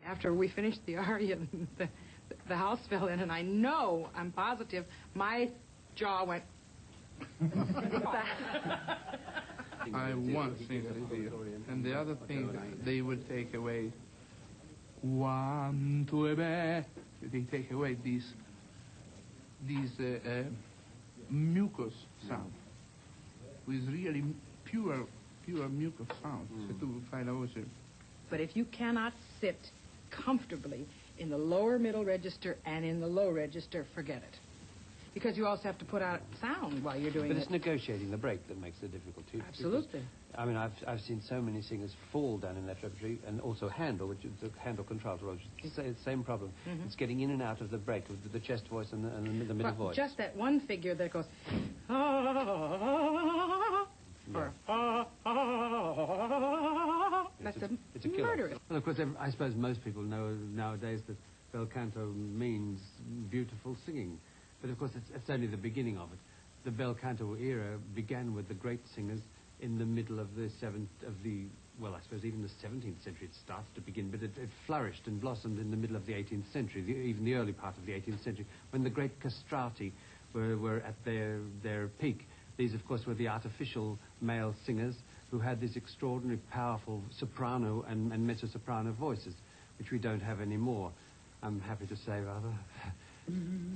After we finished the aria, the house fell in, and I'm positive, my jaw went... I want singers here. And the other thing, they will take away one, two, they take away these mucus sound with really pure mucus sound. But if you cannot sit comfortably in the lower middle register and in the low register, forget it. Because you also have to put out sound while you're doing it. But it's negotiating the break that makes the difficulty. Absolutely. Because, I mean, I've seen so many singers fall down in that repertory, and also Handel, which is the Handel contralto, which is the same problem. Mm-hmm. It's getting in and out of the break, with the chest voice and the middle voice. Just that one figure that goes... That's it's a killer. Murderous. Well, of course, I suppose most people know nowadays that bel canto means beautiful singing. But of course, it's only the beginning of it. The bel canto era began with the great singers in the middle of the well, I suppose even the 17th century it started to begin, but it flourished and blossomed in the middle of the 18th century, even the early part of the 18th century, when the great castrati were at their peak. These, of course, were the artificial male singers who had these extraordinary, powerful soprano and mezzo-soprano voices, which we don't have anymore, I'm happy to say, rather.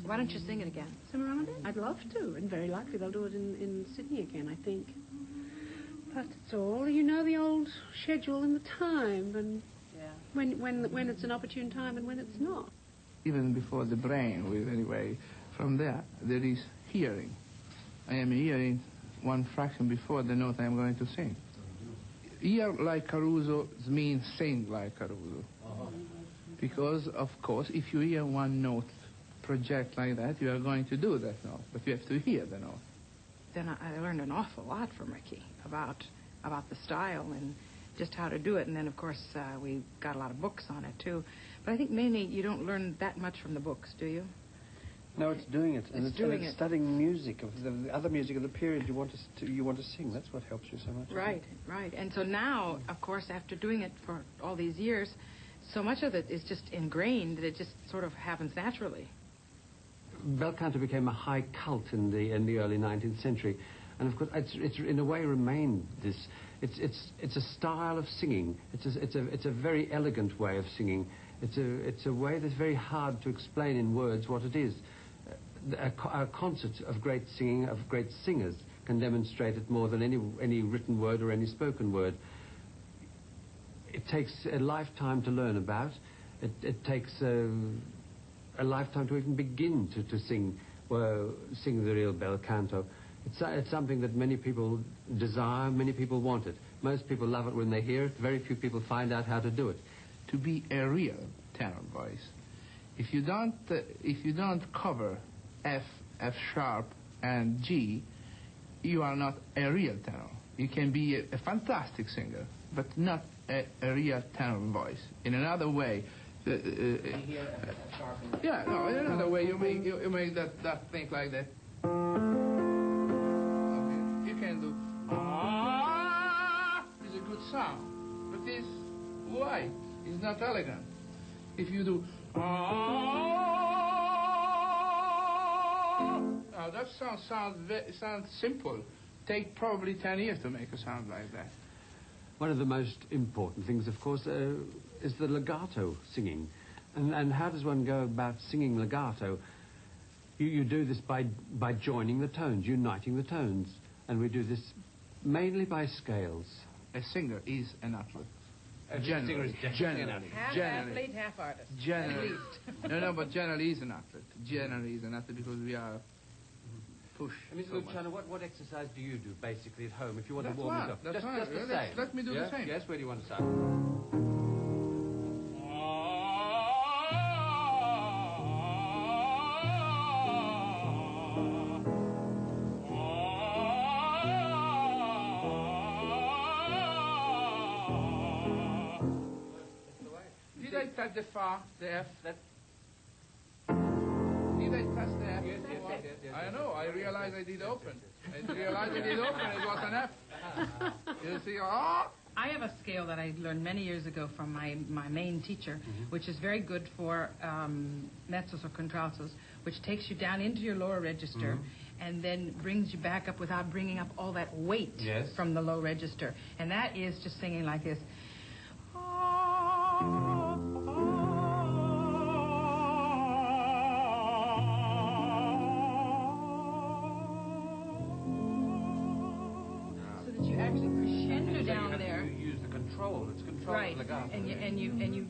Why don't you sing it again? Semiramis? I'd love to, and very likely they'll do it in Sydney again, I think. But it's all, you know, the old schedule and the time, and when it's an opportune time and when it's not. Even before the brain, anyway, from there is hearing. I am hearing one fraction before the note I am going to sing. Hear like Caruso means sing like Caruso. Because, of course, if you hear one note project like that, you are going to do that note, but you have to hear the note. Then I learned an awful lot from Ricky about the style and just how to do it. And then, of course, we got a lot of books on it, too. But I think mainly you don't learn that much from the books, do you? No, it's doing it. And it's studying music, of the other music of the period you want to sing. That's what helps you so much. Right, right. And so now, of course, after doing it for all these years, so much of it is just ingrained that it just sort of happens naturally. Bel canto became a high cult in the early 19th century, and of course it's in a way remained this. It's a style of singing. It's a very elegant way of singing. It's a way that's very hard to explain in words what it is. A concert of great singing, of great singers, can demonstrate it more than any written word or any spoken word. It takes a lifetime to learn about. It takes a lifetime to even begin to sing the real bel canto. It's something that many people desire, many people want it. Most people love it when they hear it. Very few people find out how to do it. To be a real tenor voice, if you don't cover F, F sharp, and G, you are not a real tenor. You can be a fantastic singer, but not a real tenor voice. In another way, in another way, you make that thing like that. Okay. You can do it's a good sound, but it's white. It's not elegant. If you do that sounds simple. Take probably 10 years to make a sound like that. One of the most important things, of course, is the legato singing. And how does one go about singing legato? You do this by joining the tones, uniting the tones. And we do this mainly by scales. A singer is an athlete. Generally. Half athlete, half artist. Generally. No, but generally is an athlete. Generally is an athlete because we are pushed. Ms. Luciano, what exercise do you do basically at home if you want to warm yourself? Just the same. Let me do the same. Yes, where do you want to start? Did I touch the fa, the F? Did I touch the F? Yes. I know. I realized I did open. It was an F. You see, I have a scale that I learned many years ago from my main teacher, which is very good for mezzos or contraltos, which takes you down into your lower register and then brings you back up without bringing up all that weight from the low register. And that is just singing like this. So that you actually crescendo down there. You use the control. It's control Right, legato.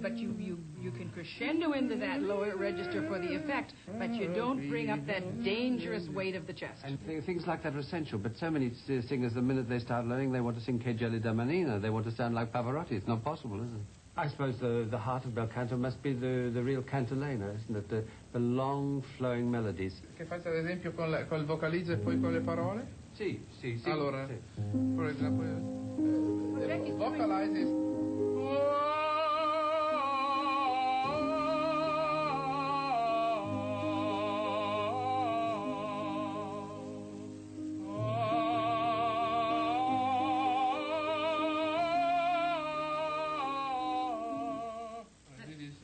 but you can crescendo into that lower register for the effect, but you don't bring up that dangerous weight of the chest. And things like that are essential, but so many singers, the minute they start learning, they want to sing Che gelida manina. They want to sound like Pavarotti. It's not possible, is it? I suppose the heart of bel canto must be the real cantilena, isn't it? The long, flowing melodies. Che faccia ad esempio col vocalizzo e poi con le parole? Sì. Allora, sì. for example, vocalize is...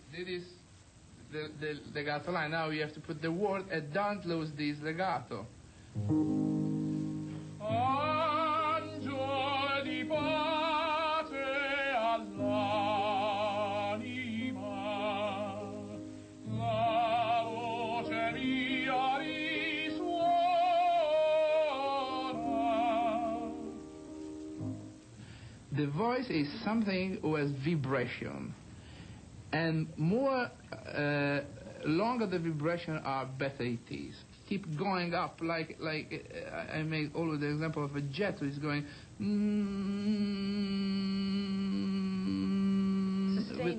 This is the legato line. Now you have to put the word and don't lose this legato. Angelo di pace all'anima, la voce mia risuona. The voice is something who has vibration. And more longer the vibration are, better it is. Keep going up, like I made always the example of a jet who is going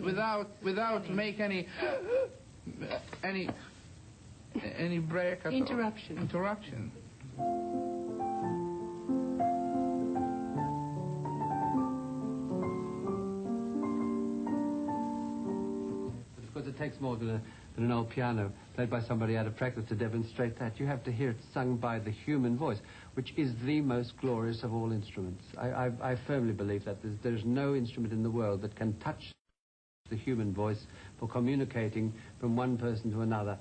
without make any break at Interruption. It takes more than an old piano played by somebody out of practice to demonstrate that. You have to hear it sung by the human voice, which is the most glorious of all instruments. I firmly believe that there's no instrument in the world that can touch the human voice for communicating from one person to another.